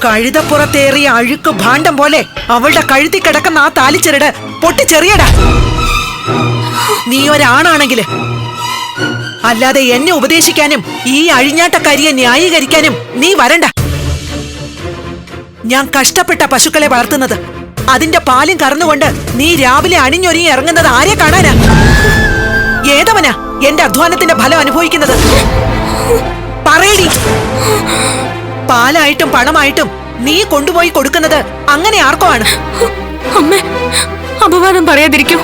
കഴുതപ്പുറത്തേറിയ അഴുക്ക് ഭാണ്ഡം പോലെ അവളുടെ കഴുത്തി കിടക്കുന്ന ആ താലിച്ചെരട് പൊട്ടിച്ചെറിയടാ. നീ ഒരാണാണെങ്കില്. അല്ലാതെ എന്നെ ഉപദേശിക്കാനും ഈ അഴിഞ്ഞാട്ടക്കരിയെ ന്യായീകരിക്കാനും നീ വരണ്ട. ഞാൻ കഷ്ടപ്പെട്ട പശുക്കളെ വളർത്തുന്നത്. അതിന്റെ പാലും കറന്നുകൊണ്ട് നീ രാവിലെ അണിഞ്ഞൊരുങ്ങി ഇറങ്ങുന്നത് ആരെ കാണാനാ? ഏതവനാ എന്റെ അധ്വാനത്തിന്റെ ഫലം അനുഭവിക്കുന്നത്? പറയടി. പാലായിട്ടും പണമായിട്ടും നീ കൊണ്ടുപോയി കൊടുക്കുന്നത് അങ്ങനെ ആർക്കോ ആണ്? അമ്മ, അപവാദം പറയാതിരിക്കൂ.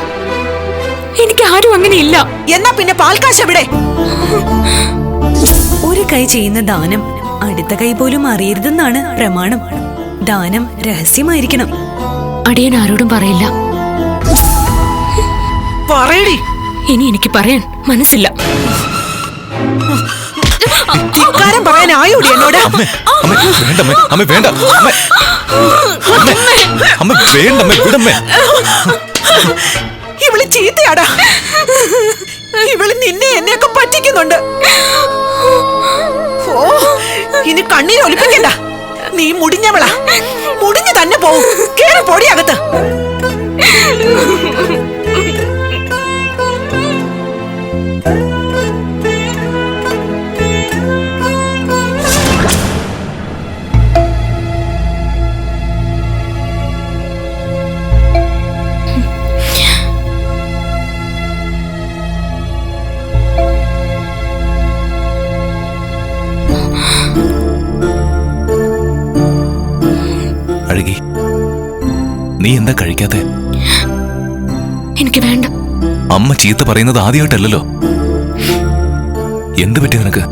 എനിക്ക് ആരും അങ്ങനെയില്ല. എന്നാ പിന്നെ പാൽക്കാശ് എവിടെ? ഒരു കൈ ചെയ്യുന്ന ദാനം അടുത്ത കൈ പോലും അറിയരുതെന്നാണ് പ്രമാണം. ദാനം രഹസ്യമായിരിക്കണം. അടിയൻ ആരോടും പറയില്ല. പറയടി. ഇനി എനിക്ക് പറയാൻ മനസ്സില്ല. ധിക്കാരം പറയാൻ ആയോടി എന്നോട്? ഇവള് ചീത്തയാടാ. ഇവള് നിന്നെ എന്നെയൊക്കെ പറ്റിക്കുന്നുണ്ട്. ഓ, ഇനി കണ്ണീര് ഒലിപ്പിക്കണ്ട. നീ മുടിഞ്ഞവളാ. മുടിഞ്ഞു തന്നെ പോവും. കേറി പൊടിയകത്ത്. അഴകി, നീ എന്താ കഴിക്കാത്തെ? എനിക്ക് വേണ്ട. അമ്മ ചീത്ത പറയുന്നത് ആദ്യമായിട്ടല്ലോ. എന്ത് പറ്റി നിനക്ക്?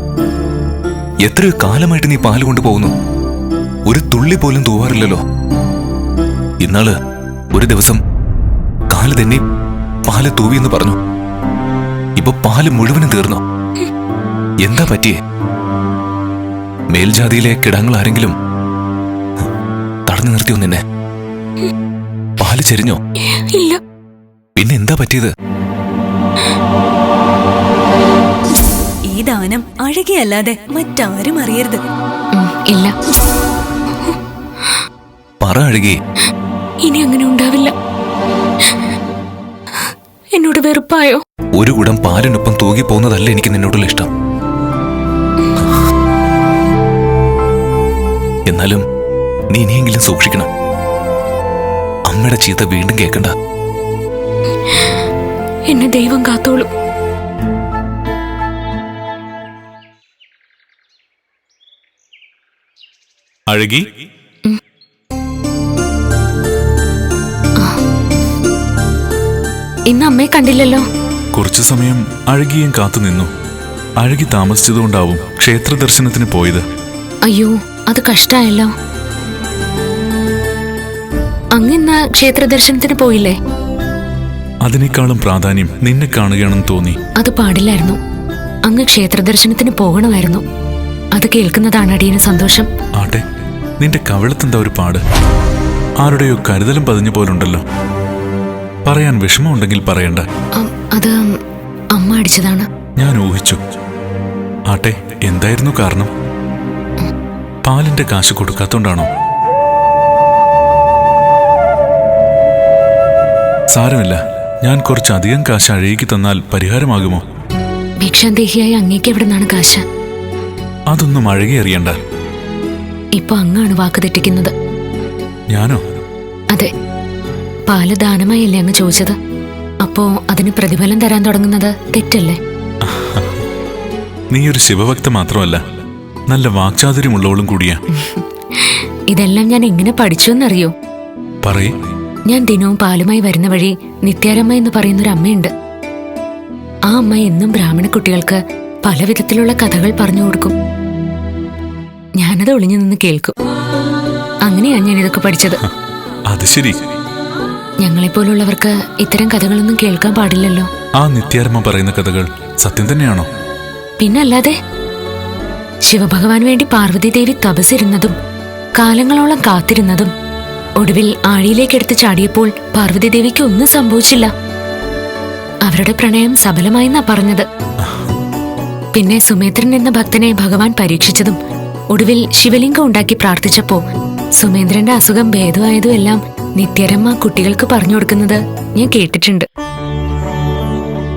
എത്രയോ കാലമായിട്ട് നീ പാല് കൊണ്ടുപോകുന്നു. ഒരു തുള്ളി പോലും തൂവാറില്ലല്ലോ. ഇന്നാള് ഒരു ദിവസം കാല് തന്നെ പാല് തൂവിയെന്ന് പറഞ്ഞു. ഇപ്പൊ പാല് മുഴുവനും തീർന്നു. എന്താ പറ്റിയേ? മേൽജാതിയിലെ കിടങ്ങൾ ആരെങ്കിലും തടഞ്ഞു നിർത്തിയോ നിന്നെ? പാല് ചെരിഞ്ഞോ? ഇല്ല. പിന്നെ എന്താ പറ്റിയത്? ഈ ദാനം അഴകിയല്ലാതെ മറ്റാരും അറിയരുത്. ഇല്ല. പറ അഴകി. ഇനി അങ്ങനെ ഉണ്ടാവില്ല. എന്നോട് വെറുപ്പായോ? ഒരു കുടം പാലിനൊപ്പം തൂകി പോകുന്നതല്ല എനിക്ക് നിന്നോടുള്ള ഇഷ്ടം. എന്നാലും നീ ഇനിയെങ്കിലും സൂക്ഷിക്കണം. അമ്മയുടെ ചീത്ത വീണ്ടും കേൾക്കണ്ട. എന്നെ ദൈവം കാത്തോളും. അഴകി, ഇന്ന് അമ്മയെ കണ്ടില്ലല്ലോ. കുറച്ചു സമയം അഴകിയും കാത്തു നിന്നു. അഴകി താമസിച്ചതുകൊണ്ടാവും ക്ഷേത്ര ദർശനത്തിന് പോയത്. അയ്യോ, അത് കഷ്ടായല്ലോ. അങ്ങിന്ന് ക്ഷേത്ര ദർശനത്തിന് പോയില്ലേ? അതിനേക്കാളും പ്രാധാന്യം നിന്നെ കാണുകയാണെന്ന് തോന്നി. അത് പാടില്ലായിരുന്നു. അങ്ങ് ക്ഷേത്ര ദർശനത്തിന് പോകണമായിരുന്നു. അത് കേൾക്കുന്നതാണ് അടിയന് സന്തോഷം. ആട്ടെ, നിന്റെ കവിളത്തെന്താ ഒരു പാട്? ആരുടെയോ കരുതലും പതിഞ്ഞ പോലുണ്ടല്ലോ. പറയാൻ വിഷമമുണ്ടെങ്കിൽ പറയണ്ട. അത് അമ്മ അടിച്ചതാണ്. ഞാൻ ഊഹിച്ചു. ആട്ടെ, എന്തായിരുന്നു കാരണം? പാലിന്റെ കാശ് കൊടുക്കാത്തോണ്ടാണോ? സാരമില്ല, ഞാൻ കുറച്ചധികം കാശ് അഴകിക്ക് തന്നാൽ പരിഹാരമാകുമോ? ഭിക്ഷാന്തേഹിയായ അങ്ങേക്ക് എവിടെ നിന്നാണ് കാശ്? അതൊന്നും അഴകി അറിയണ്ട. ഇപ്പൊ അങ്ങാണ് വാക്ക് തെറ്റിക്കുന്നത്. ഞാനോ? അതെ, പാല് ദാനമായല്ലേ അങ്ങ് ചോദിച്ചത്. അപ്പോ അതിന് പ്രതിഫലം തരാൻ തുടങ്ങുന്നത് തെറ്റല്ലേ? നീ ഒരു ശിവഭക്ത മാത്രമല്ല, നല്ല വാക്ചാതുര്യമുള്ളവളും കൂടിയാ. ഇതെല്ലാം ഞാൻ എങ്ങനെ പഠിച്ചു എന്നറിയോ? പറയേ. ഞാൻ ദിനവും പാലുമായി വരുന്ന വഴി നിത്യാരമ്മ എന്ന് പറയുന്നൊരു അമ്മയുണ്ട്. ആ അമ്മ എന്നും ബ്രാഹ്മണ കുട്ടികൾക്ക് പല വിധത്തിലുള്ള കഥകൾ പറഞ്ഞു കൊടുക്കും. ഞാനത് ഒളിഞ്ഞു നിന്ന് കേൾക്കും. അങ്ങനെയാണ് ഞാൻ ഇതൊക്കെ പഠിച്ചത്. അത് ശരി. ഞങ്ങളെപ്പോലുള്ളവർക്ക് ഇത്തരം കഥകളൊന്നും കേൾക്കാൻ പാടില്ലല്ലോ. ആ നിത്യാരമ്മ പറയുന്ന കഥകൾ സത്യം തന്നെയാണോ? പിന്നല്ലാതെ. ശിവഭഗവാൻ വേണ്ടി പാർവതി ദേവി തപസിരുന്നതും കാലങ്ങളോളം കാത്തിരുന്നതും ഒടുവിൽ ആഴിയിലേക്കെടുത്ത് ചാടിയപ്പോൾ പാർവതി ദേവിക്ക് ഒന്നും സംഭവിച്ചില്ല. അവരുടെ പ്രണയം സഫലമായെന്നാ പറഞ്ഞത്. പിന്നെ സുമേത്രൻ എന്ന ഭക്തനെ ഭഗവാൻ പരീക്ഷിച്ചതും ഒടുവിൽ ശിവലിംഗം ഉണ്ടാക്കി പ്രാർത്ഥിച്ചപ്പോ സുമേന്ദ്രന്റെ അസുഖം ഭേദമായതും എല്ലാം നിത്യരമ്മ കുട്ടികൾക്ക് പറഞ്ഞു കൊടുക്കുന്നത് ഞാൻ കേട്ടിട്ടുണ്ട്.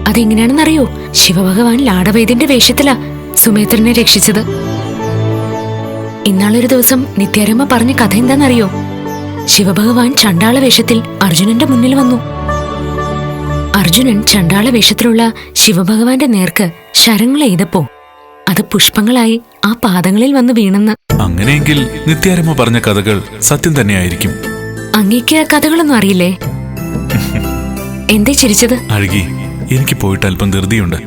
അതെങ്ങനെയാണെന്നറിയോ? ശിവഭഗവാൻ ലാടവൈദ്യന്റെ വേഷത്തിലാ സുമേന്ദ്രനെ രക്ഷിച്ചത്. ഇന്നാളൊരു ദിവസം നിത്യരമ്മ പറഞ്ഞ കഥ എന്താണെന്നറിയോ? ശിവഭഗവാൻ ചണ്ടാള വേഷത്തിൽ അർജുനന്റെ മുന്നിൽ വന്നു. അർജുനൻ ചണ്ടാള വേഷത്തിലുള്ള ശിവഭഗവാന്റെ നേർക്ക് ശരങ്ങൾ എയ്തപ്പോ അത് പുഷ്പങ്ങളായി ആ പാദങ്ങളിൽ വന്ന് വീണെന്ന്. അങ്ങനെയെങ്കിൽ നിത്യാരമ്മ പറഞ്ഞ കഥകൾ സത്യം തന്നെയായിരിക്കും. അങ്ങേക്ക് കഥകളൊന്നും അറിയില്ലേ? എന്തേ ചിരിച്ചത്? അഴകി, എനിക്ക് പോയിട്ട് അല്പം ധൃതിയുണ്ട്.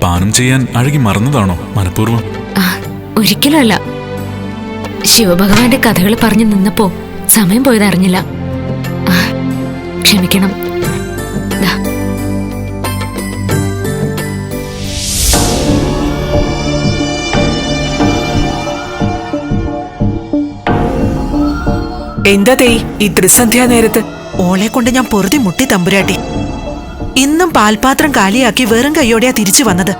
പാനം ചെയ്യാൻ അഴകി മറന്നതാണോ മനഃപൂർവ്വം? ഒരിക്കലും അല്ല. ശിവഭഗവാന്റെ കഥകൾ പറഞ്ഞു നിന്നപ്പോ സമയം പോയതറിഞ്ഞില്ല. ക്ഷമിക്കണം. എന്താ തേ ഈ ത്രിസന്ധ്യാ നേരത്ത്? ഓളെ കൊണ്ട് ഞാൻ പൊറുതി മുട്ടി തമ്പുരാട്ടി. ഇന്നും പാൽപാത്രം കാലിയാക്കി വെറും കൈയോടെയാ തിരിച്ചു വന്നത്.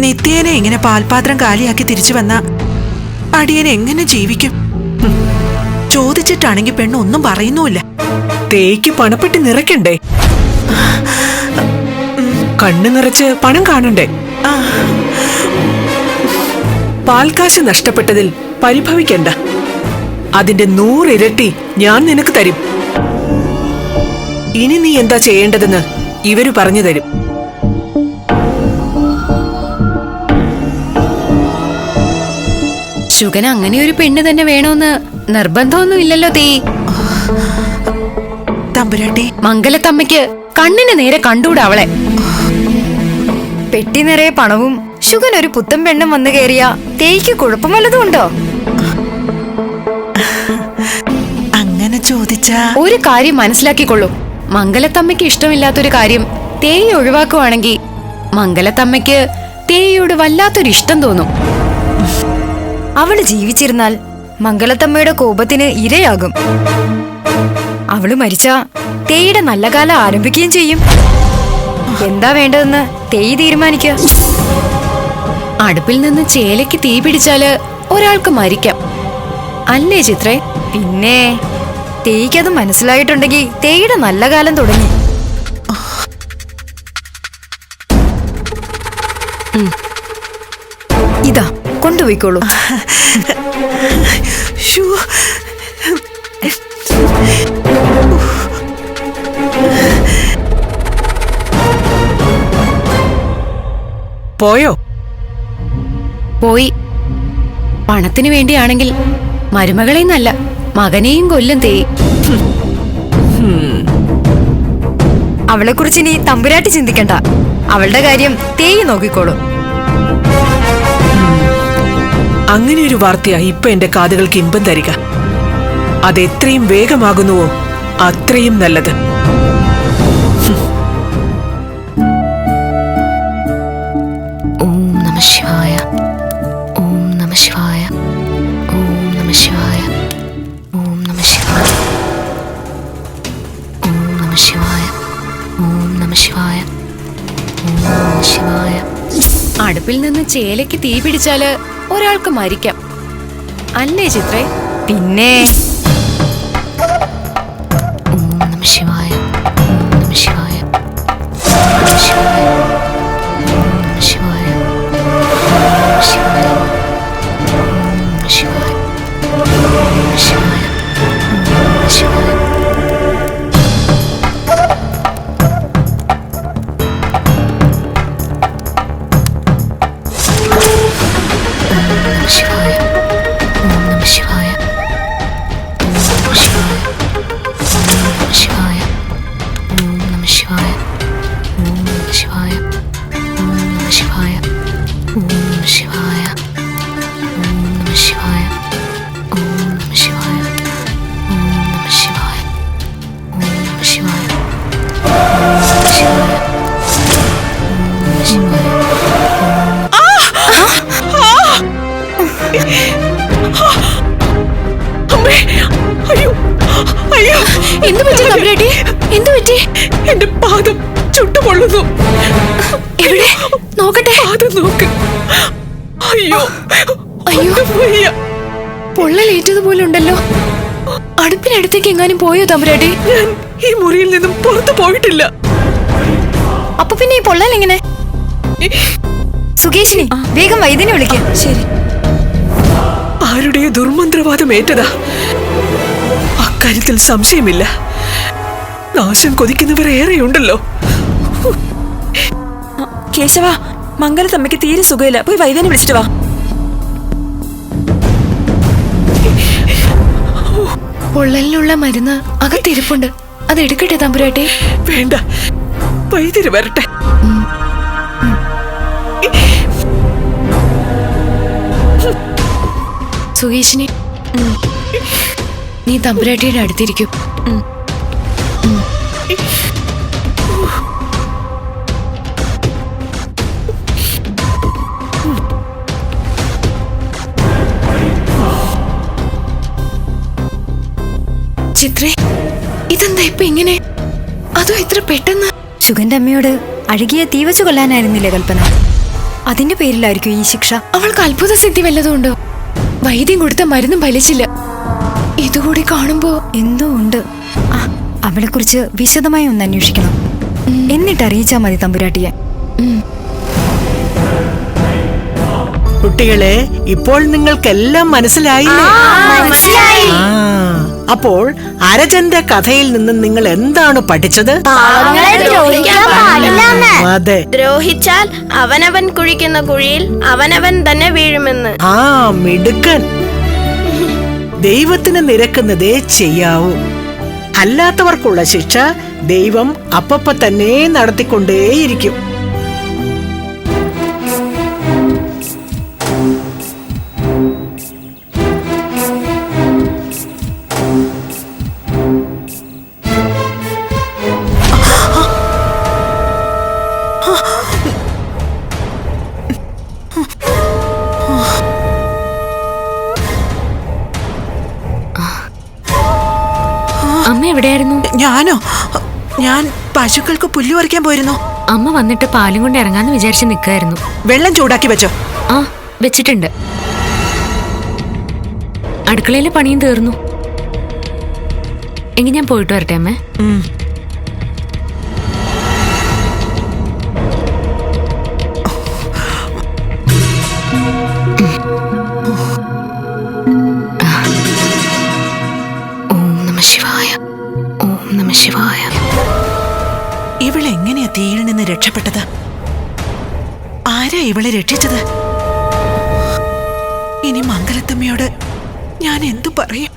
നിത്യേനെ ഇങ്ങനെ പാൽപാത്രം കാലിയാക്കി തിരിച്ചു വന്ന അടിയനെ എങ്ങനെ ജീവിക്കും? ചോദിച്ചിട്ടാണെങ്കിൽ പെണ്ണൊന്നും പറയുന്നുമില്ല. തേക്ക് പണപ്പെട്ടി നിറയ്ക്കണ്ടേ? കണ്ണു നിറച്ച് പണം കാണണ്ടേ? പാൽക്കാശ് നഷ്ടപ്പെട്ടതിൽ പരിഭവിക്കണ്ട. അതിന്റെ 100 ഇരട്ടി ഞാൻ നിനക്ക് തരും. ഇനി നീ എന്താ ചെയ്യേണ്ടതെന്ന് ഇവര് പറഞ്ഞു തരും. ശുഗൻ അങ്ങനെ ഒരു പെണ്ണ് തന്നെ വേണോന്ന് നിർബന്ധമൊന്നുമില്ലല്ലോ തേ. തമ്പുരാട്ടി, മംഗലത്തമ്മയ്ക്ക് കണ്ണിന് നേരെ കണ്ടൂടാ അവളെ. പെട്ടി നിറയെ പണവും ശുഗൻ ഒരു പുത്തൻ പെണ്ണും വന്നു കയറിയ തേയ്ക്ക് കുഴപ്പം വല്ലതും ഉണ്ടോ? അങ്ങനെ ചോദിച്ചാ ഒരു കാര്യം മനസ്സിലാക്കിക്കൊള്ളൂ. മംഗലത്തമ്മയ്ക്ക് ഇഷ്ടമില്ലാത്തൊരു കാര്യം തേയി ഒഴിവാക്കുവാണെങ്കിൽ മംഗലത്തമ്മയ്ക്ക് തേയിയോട് വല്ലാത്തൊരു ഇഷ്ടം തോന്നും. അവള് ജീവിച്ചിരുന്നാൽ മംഗലത്തമ്മയുടെ കോപത്തിന് ഇരയാകും. അവള് മരിച്ച തേയുടെ നല്ല കാലം ആരംഭിക്കുകയും ചെയ്യും. എന്താ വേണ്ടതെന്ന് തേയി തീരുമാനിക്കുക. അടുപ്പിൽ നിന്ന് ചേലയ്ക്ക് തീ പിടിച്ചാല് ഒരാൾക്ക് മരിക്കാം, അല്ലേ ചിത്രേ? പിന്നെ തേയ്ക്കത് മനസ്സിലായിട്ടുണ്ടെങ്കിൽ തേയുടെ നല്ല കാലം തുടങ്ങി. ഇതാ കൊണ്ടുപോയിക്കോളൂ. പോയോ? പോയി. പണത്തിന് വേണ്ടിയാണെങ്കിൽ മരുമകളെയും നല്ല മകനെയും കൊല്ലും തേ. അവളെ കുറിച്ച് ഇനി തമ്പുരാട്ടി ചിന്തിക്കണ്ട. അവളുടെ കാര്യം തേയി നോക്കിക്കോളൂ. അങ്ങനെ ഒരു വാർത്തയാ ഇപ്പൊ എന്റെ കാതുകൾക്ക് ഇമ്പം തരിക. അതെത്രയും വേഗമാകുന്നുവോ അത്രയും നല്ലത്. ഓം നമഃ ശിവായ. ഓം നമഃ ശിവായ. ഓം നമഃ ശിവായ. ഓം നമഃ ശിവായ. ഓം നമഃ ശിവായ. ഓം നമഃ ശിവായ. ഓം നമഃ ശിവായ. അടുപ്പിൽ നിന്ന് ചേലയ്ക്ക് തീ പിടിച്ചാല് ഒരാൾക്ക് മരിക്കാം, അല്ലേ ചിത്രേ? പിന്നെ ഓം നമഃ ശിവായ. ഓം നമഃ ശിവായ. ഓം നമഃ ശിവായ. ഓം നമഃ ശിവായ. ഓം നമഃ ശിവായ. ഓം നമഃ ശിവായ. ഓം നമഃ ശിവായ. ഓം നമഃ ശിവായ. ശിവായ. ഓം നമഃ ശിവായ. ഓം നമഃ ശിവായ. ഓം നമഃ ശിവായ. ഓം നമഃ ശിവായ. ഓം നമഃ ശിവായ. ഓം നമഃ ശിവായ. ഓം നമഃ ശിവായ. ഓം നമഃ ശിവായ. ഓം നമഃ ശിവായ. ഓം നമഃ ശിവായ. ഓം നമഃ ശിവായ. ഓം നമഃ ശിവായ. എന്തു പറ്റി തമ്പുരാട്ടി? എന്തു പറ്റി? എന്റെ പാദം ചുട്ടുപൊള്ളുന്നു. എവിടെ നോക്കട്ടെ? പാദം നോക്ക്. അയ്യോ, അയ്യോ. വയ്യ. പൊള്ളലേറ്റതുപോലെ ഉണ്ടല്ലോ. അടുപ്പിനടുത്തേക്ക് എങ്ങാനും പോയോ തമ്പുരാട്ടി? ഞാൻ ഈ മുറിയിൽ നിന്നും പുറത്തു പോയിട്ടില്ല. അപ്പൊ പിന്നെ ഈ പൊള്ളൽ എങ്ങനെ? സുകേഷിനെ വേഗം വൈദ്യനെ വിളിക്കാം. ശരി. ആരുടെയോ ദുർമന്ത്രവാദം ഏറ്റതാ. അക്കാര്യത്തിൽ സംശയമില്ല. നാശം കൊതിക്കുന്നവർ ഏറെയുണ്ടല്ലോ. കേശവ, മംഗലത്തമ്മയ്ക്ക് തീരെ സുഖമില്ല. പോയി വൈദ്യനെ വിളിച്ചിട്ട് വാ. പൊള്ളലിനുള്ള മരുന്ന് അകത്തിരിപ്പുണ്ട്. അത് എടുക്കട്ടെ തമ്പുരാട്ടി? വേണ്ട, വൈദ്യര് വരട്ടെ. സുകേഷിനെ, നീ തമ്പുരാട്ടിയുടെ അടുത്തിരിക്കും. ചിത്രേ, ഇതെന്താ ഇപ്പൊ ഇങ്ങനെ? അതോ ഇത്ര പെട്ടെന്ന്? ശുഗന്റെ അമ്മയോട് അഴുകിയ തീവച്ചു കൊല്ലാനായിരുന്നില്ലേ കൽപ്പന? അതിന്റെ പേരിലായിരിക്കും ഈ ശിക്ഷ. അവൾക്ക് അത്ഭുത സിദ്ധി വല്ലതും ഉണ്ടോ? വൈദ്യം കൊടുത്ത മരുന്നും ഫലിച്ചില്ല. ഇതുകൂടി കാണുമ്പോ എന്തോ ഉണ്ട്. അവളെ കുറിച്ച് വിശദമായി ഒന്ന് അന്വേഷിക്കണം. എന്നിട്ട് അറിയിച്ചാ മതി തമ്പുരാട്ടിയെ. കുട്ടികളെ, ഇപ്പോൾ നിങ്ങൾക്കെല്ലാം മനസ്സിലായില്ലേ? അപ്പോൾ അരജന്റെ കഥയിൽ നിന്ന് നിങ്ങൾ എന്താണ് പഠിച്ചത്? അതെ, ദ്രോഹിച്ചാൽ അവനവൻ കുഴിക്കുന്ന കുഴിയിൽ അവനവൻ തന്നെ വീഴുമെന്ന്. മിടുക്കൻ. ദൈവത്തിന് നിരക്കുന്നതേ ചെയ്യാവൂ. അല്ലാത്തവർക്കുള്ള ശിക്ഷ ദൈവം അപ്പപ്പ തന്നെ നടത്തിക്കൊണ്ടേയിരിക്കും. അമ്മ എവിടെയായിരുന്നു? ഞാൻ പശുക്കൾക്ക് പുല്ല് പറിക്കാൻ പോയിരുന്നു. അമ്മ വന്നിട്ട് പാലും കൊണ്ട് ഇറങ്ങാന്ന് വിചാരിച്ച് നിൽക്കായിരുന്നു. വെള്ളം ചൂടാക്കി വെച്ചോ? വെച്ചിട്ടുണ്ട്. അടുക്കളയിലെ പണിയും തീർന്നു. എങ്കിൽ ഞാൻ പോയിട്ട് വരട്ടെ അമ്മേ. ഇവളെങ്ങനെയാ തീയിൽ നിന്ന് രക്ഷപ്പെട്ടത്? ആരാ ഇവളെ രക്ഷിച്ചത്? ഇനി മംഗലത്തമ്മയോട് ഞാൻ എന്തു പറയും?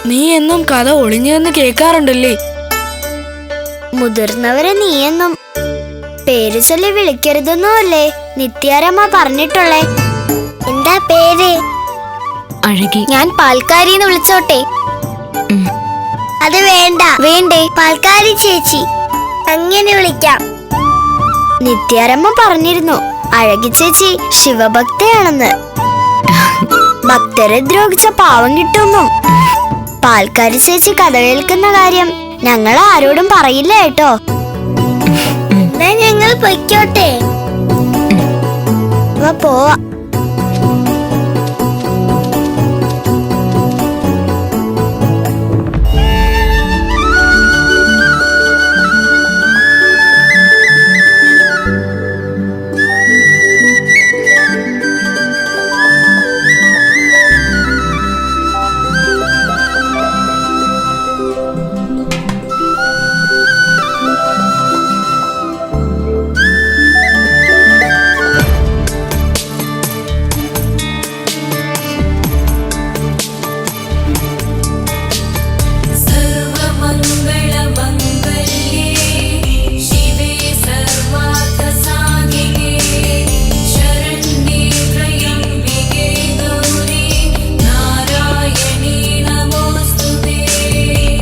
നീ എന്നും കഥ ഒളിഞ്ഞെന്ന് കേൾക്കാറുണ്ടല്ലേ? മുതിർന്നവരെ നീയെന്നും പേര് ചൊല്ലി വിളിക്കരുതെന്നും അല്ലേ നിത്യാരമ്മ പറഞ്ഞിട്ടുള്ളേ? എന്താ പേര്? അഴകി. ഞാൻ പാൽക്കാരിന്ന് വിളിച്ചോട്ടെ? അത് വേണ്ട. വേണ്ടേ? പാൽക്കാരി ചേച്ചി അങ്ങനെ വിളിക്കാം. നിത്യാരമ്മ പറഞ്ഞിരുന്നു അഴകി ചേച്ചി ശിവഭക്തയാണെന്ന്. ഭക്തരെ ദ്രോഹിച്ച പാവം കിട്ടുന്നു. പാൽക്കാരി ചേച്ചി കഥ കേൾക്കുന്ന കാര്യം ഞങ്ങൾ ആരോടും പറയില്ല കേട്ടോ. ഞങ്ങൾ പൊയ്ക്കോട്ടെ? പോവാ.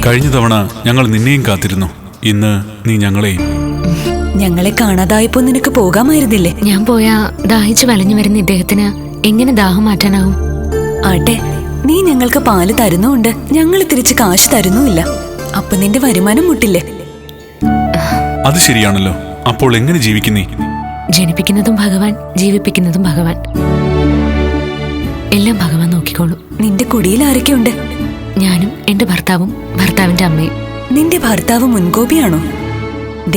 കഴിഞ്ഞ തവണ ഞങ്ങൾ നിന്നെയും കാത്തിരുന്നു. ഇന്ന് നീ ഞങ്ങളെയും. ഞങ്ങളെ കാണാതായപ്പോ നിനക്ക് പോകാമായിരുന്നില്ലേ? ഞാൻ പോയാ ദാഹിച്ചു വലഞ്ഞു വരുന്ന ഇദ്ദേഹത്തിന് എങ്ങനെ ദാഹം മാറ്റാനാവും? ആട്ടെ, നീ ഞങ്ങൾക്ക് പാല് തരുന്നുണ്ട്, ഞങ്ങൾ തിരിച്ച് കാശ് തരുന്നുമില്ല. അപ്പൊ നിന്റെ വരുമാനം മുട്ടില്ലേ? അത് ശരിയാണല്ലോ. അപ്പോൾ എങ്ങനെ ജീവിക്കുന്നീ? ജനിപ്പിക്കുന്നതും ഭഗവാൻ, ജീവിപ്പിക്കുന്നതും ഭഗവാൻ. എല്ലാം ഭഗവാൻ നോക്കിക്കോളൂ. നിന്റെ കുടിയിൽ ആരൊക്കെയുണ്ട്? ഞാനും എന്റെ ഭർത്താവും ഭർത്താവിന്റെ അമ്മയും. നിന്റെ ഭർത്താവ് മുൻകോപിയാണോ?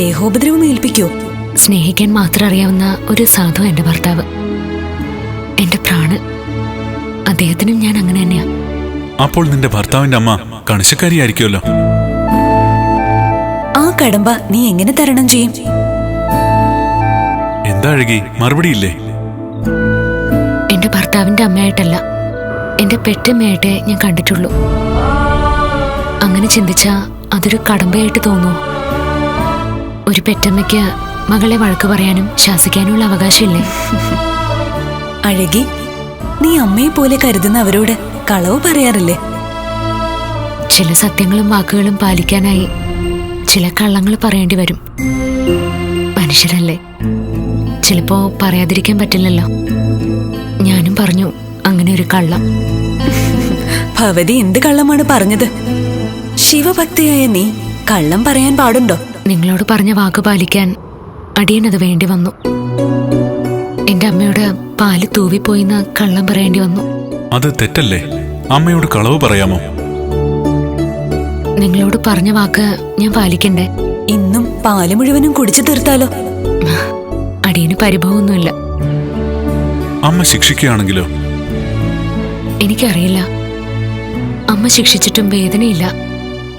ദേഹോപദ്രവം ഏൽപ്പിക്കോ? സ്നേഹിക്കാൻ മാത്രം അറിയാവുന്ന ഒരു സാധു എന്റെ ഭർത്താവ്, എന്റെ പ്രാണൻ. അദ്ദേഹത്തിനും ഞാൻ അങ്ങനെ തന്നെയാ. അപ്പോൾ നിന്റെ ഭർത്താവിന്റെ അമ്മ കണിശക്കാരിയായിരിക്കുമല്ലോ. ആ കടമ്പ നീ എങ്ങനെ തരണം ചെയ്യും? എന്താ അഴകി, മറുപടിയില്ലേ? എന്റെ ഭർത്താവിന്റെ അമ്മയായിട്ടല്ല, എന്റെ പെറ്റമ്മയായിട്ടേ ഞാൻ കണ്ടിട്ടുള്ളൂ. അങ്ങനെ ചിന്തിച്ചാ അതൊരു കടമ്പയായിട്ട് തോന്നുമോ? ഒരു പെറ്റമ്മയ്ക്ക് മകളെ വഴക്ക് പറയാനും ശാസിക്കാനുമുള്ള അവകാശമില്ലേ? അഴകി, നീ അമ്മയെ പോലെ കരുതുന്ന അവരോട് കളവ് പറയാറില്ലേ? ചില സത്യങ്ങളും വാക്കുകളും പാലിക്കാനായി ചില കള്ളങ്ങൾ പറയേണ്ടി വരും. മനുഷ്യരല്ലേ, ചിലപ്പോ പറയാതിരിക്കാൻ പറ്റില്ലല്ലോ. ഞാനും പറഞ്ഞു അങ്ങനെ ഒരു കള്ളം. ഭവതി എന്ത് കള്ളമാണ് പറഞ്ഞത്? ശിവഭക്തിയായ നീ കള്ളം പറയാൻ പാടുണ്ടോ? നിങ്ങളോട് പറഞ്ഞ വാക്ക് പാലിക്കാൻ അടിയനത് വേണ്ടി വന്നു. എന്റെ അമ്മയോട് പാല് തൂവിപ്പോയിന്ന് കള്ളം പറയേണ്ടി വന്നു. അത് തെറ്റല്ലേ? അമ്മയോട് കളവ് പറയാമോ? നിങ്ങളോട് പറഞ്ഞ വാക്ക് ഞാൻ പാലിക്കണ്ടേ? ഇന്നും പാല് മുഴുവനും കുടിച്ചു തീർത്താലോ? അടിയന് പരിഭവമൊന്നുമില്ല. അമ്മ ശിക്ഷിക്കുകയാണെങ്കിലോ? എനിക്കറിയില്ല. അമ്മ ശിക്ഷിച്ചിട്ടും വേദനയില്ല,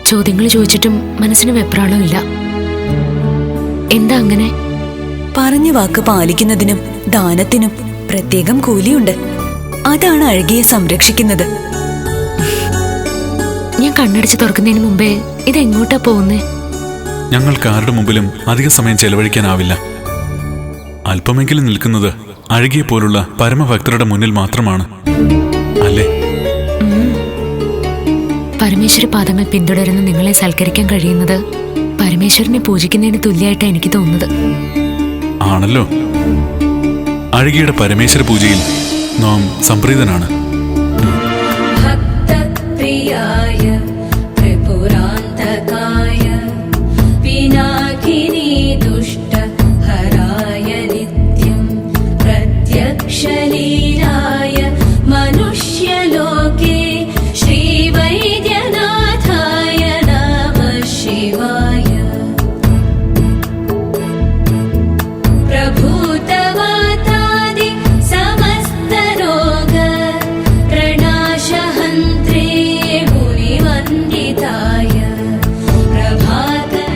ചോദ്യങ്ങൾ ചോദിച്ചിട്ടും മനസ്സിന് വെപ്രാളമില്ല. എന്താ അങ്ങനെ? പറഞ്ഞ വാക്ക് പാലിക്കുന്നതിനും ദാനത്തിനും പ്രത്യേകം കൂലിയുണ്ട്. അതാണ് അഴകിയെ സംരക്ഷിക്കുന്നത്. ഞാൻ കണ്ണടിച്ച് തുറക്കുന്നതിന് മുമ്പേ ഇതെങ്ങോട്ടാ പോകുന്നേ? ഞങ്ങൾക്ക് ആരുടെ മുമ്പിലും അധിക സമയം ചെലവഴിക്കാനാവില്ല. അല്പമെങ്കിലും നിൽക്കുന്നത് അഴകിയെ പോലുള്ള പരമഭക്തരുടെ മുന്നിൽ മാത്രമാണ്, അല്ലേ? പരമേശ്വര പാദങ്ങൾ പിന്തുടരുന്ന നിങ്ങളെ സൽക്കരിക്കാൻ കഴിയുന്നത് പരമേശ്വരനെ പൂജിക്കുന്നതിന് തുല്യമായിട്ടാണ് എനിക്ക് തോന്നുന്നത്. ആണല്ലോ. അഴകിയുടെ പരമേശ്വര പൂജയിൽ നാം സംപ്രീതനാണ്. ഭക്തപ്രിയായ ത്രിപുരാന്തകായ പിനാകിനി ദുഷ്ടഹരായ നിത്യം പ്രത്യക്ഷലീലായ മനുഷ്യലോകേ ശ്രീവൈദ്യനാഥായ നമഃ ശിവായ. പ്രഭൂതവാതാദി സമസ്തരോഗ പ്രണാശഹന്ത്രേ മുനിവന്ദിതായ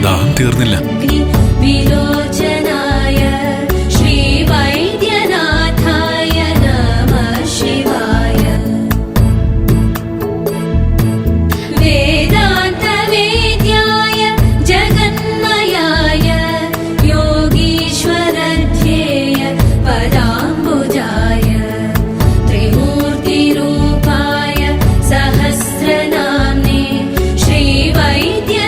ദാഹം തീർന്നില്ല. വിലോചനായ ശ്രീവൈദ്യനാഥായ നമഃ ശിവായ. വേദാന്തവേദ്യായ ജഗന്മയായ യോഗീശ്വരധ്യേയ പദാംബുജായ ത്രിമൂർത്തിരൂപായ സഹസ്രനാമ്നേ ശ്രീവൈദ്യനാഥായ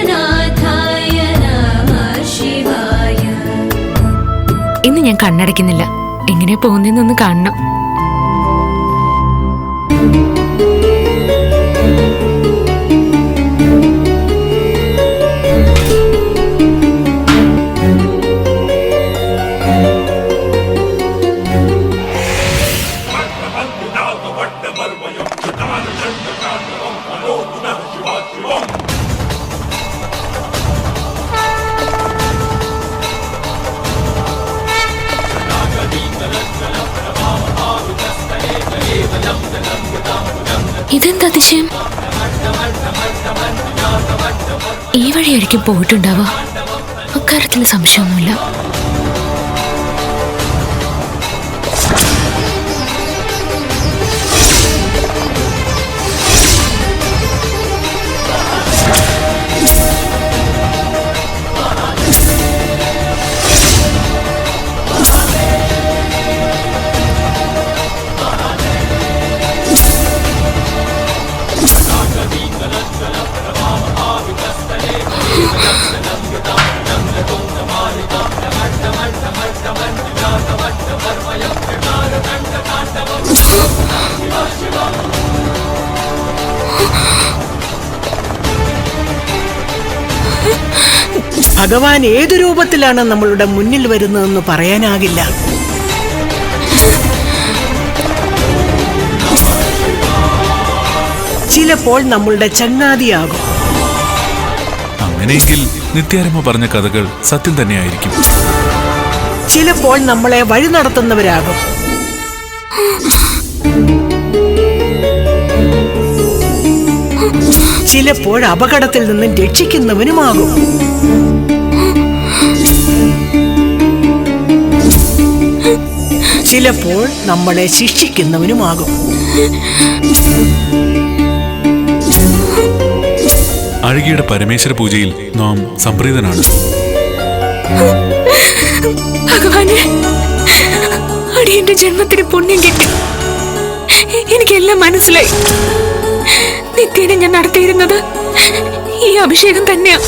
നമഃ ശിവായ. ഇന്ന് ഞാൻ കണ്ണടയ്ക്കുന്നില്ല. എങ്ങനെ പോകുന്നതെന്നൊന്ന് കാണണം. ഇതെന്താ അതിശയം? ഈ വഴിയായിരിക്കും പോയിട്ടുണ്ടാവുക. അക്കാര്യത്തിൽ സംശയമൊന്നുമില്ല. ഭഗവാൻ ഏതു രൂപത്തിലാണ് നമ്മളുടെ മുന്നിൽ വരുന്നതെന്ന് പറയാനാകില്ല. ചിലപ്പോൾ നമ്മളുടെ ചങ്ങാതിയാകും. അങ്ങനെയെങ്കിൽ നിത്യാരമ്മ പറഞ്ഞ കഥകൾ സത്യം തന്നെയായിരിക്കും. ചിലപ്പോൾ നമ്മളെ വഴി നടത്തുന്നവരാകും. ചിലപ്പോൾ അപകടത്തിൽ നിന്നും രക്ഷിക്കുന്നവനുമാകും. ചിലപ്പോൾ നമ്മളെ ശിക്ഷിക്കുന്നവനുമാകും. അഴകിയുടെ പരമേശ്വര പൂജയിൽ നാം സംപ്രീതനാണ്. ഭഗവാനെ, അടിയന്റെ ജന്മത്തിന് പുണ്യം കിട്ടി. എനിക്കെല്ലാം മനസ്സിലായി. നിത്യേന ഞാൻ നടത്തിയിരുന്നത് ഈ അഭിഷേകം തന്നെയാ.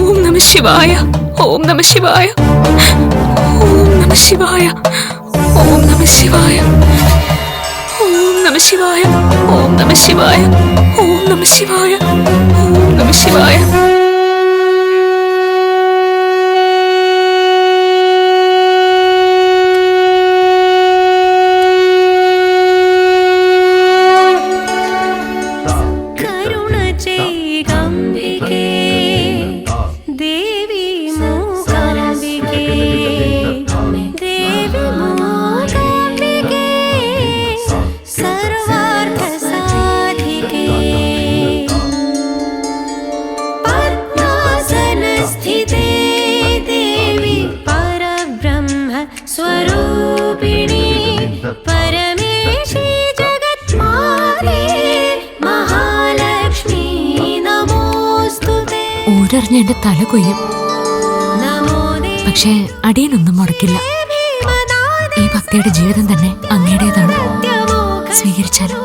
ഓം നമ ശിവായ, ഓം നമ ശിവായ, ഓം നമ ശിവായ, ഓം നമ ശിവായ, ഓം നമ ശിവായ, ഓം നമ ശിവായ, ഓം നമ ശിവായ, ഓം നമ ശിവായ. ഊരറിഞ്ഞ എന്റെ തല കൊയ്യും. പക്ഷേ അടിയനൊന്നും മുടക്കില്ല. ഈ ഭക്തിയുടെ ജീവിതം തന്നെ അങ്ങയുടേതാണ്. സ്വീകരിച്ചാലും